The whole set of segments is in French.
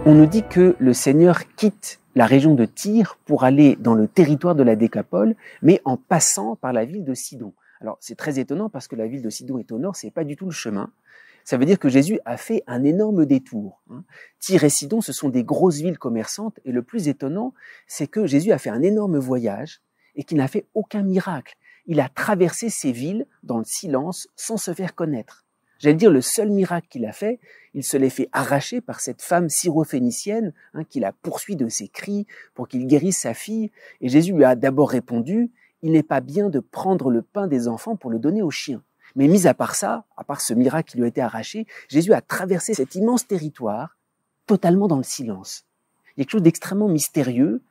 On nous dit que le Seigneur quitte la région de Tyr pour aller dans le territoire de la Décapole, mais en passant par la ville de Sidon. Alors c'est très étonnant parce que la ville de Sidon est au nord, c'est pas du tout le chemin. Ça veut dire que Jésus a fait un énorme détour. Tyr et Sidon, ce sont des grosses villes commerçantes, et le plus étonnant, c'est que Jésus a fait un énorme voyage et qu'il n'a fait aucun miracle. Il a traversé ces villes dans le silence sans se faire connaître. J'allais dire, le seul miracle qu'il a fait, il se l'est fait arracher par cette femme syrophénicienne qui la poursuit de ses cris pour qu'il guérisse sa fille. Et Jésus lui a d'abord répondu, il n'est pas bien de prendre le pain des enfants pour le donner aux chiens. Mais mis à part ça, à part ce miracle qui lui a été arraché, Jésus a traversé cet immense territoire totalement dans le silence. Il y a quelque chose d'extrêmement mystérieux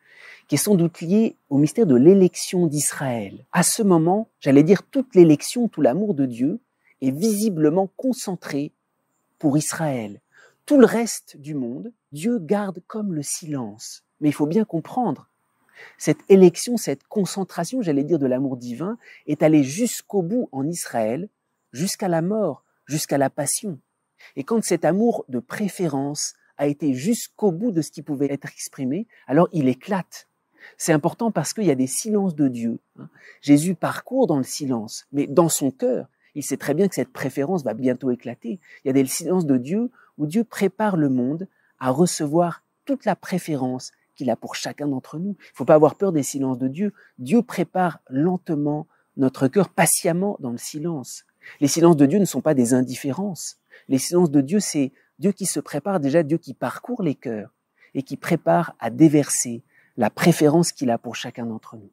qui est sans doute lié au mystère de l'élection d'Israël. À ce moment, j'allais dire toute l'élection, tout l'amour de Dieu est visiblement concentré pour Israël. Tout le reste du monde, Dieu garde comme le silence. Mais il faut bien comprendre, cette élection, cette concentration, j'allais dire, de l'amour divin, est allée jusqu'au bout en Israël, jusqu'à la mort, jusqu'à la passion. Et quand cet amour de préférence a été jusqu'au bout de ce qui pouvait être exprimé, alors il éclate. C'est important parce qu'il y a des silences de Dieu. Jésus parcourt dans le silence, mais dans son cœur, il sait très bien que cette préférence va bientôt éclater. Il y a des silences de Dieu où Dieu prépare le monde à recevoir toute la préférence qu'il a pour chacun d'entre nous. Il ne faut pas avoir peur des silences de Dieu. Dieu prépare lentement notre cœur, patiemment dans le silence. Les silences de Dieu ne sont pas des indifférences. Les silences de Dieu, c'est Dieu qui se prépare déjà, Dieu qui parcourt les cœurs et qui prépare à déverser la préférence qu'il a pour chacun d'entre nous.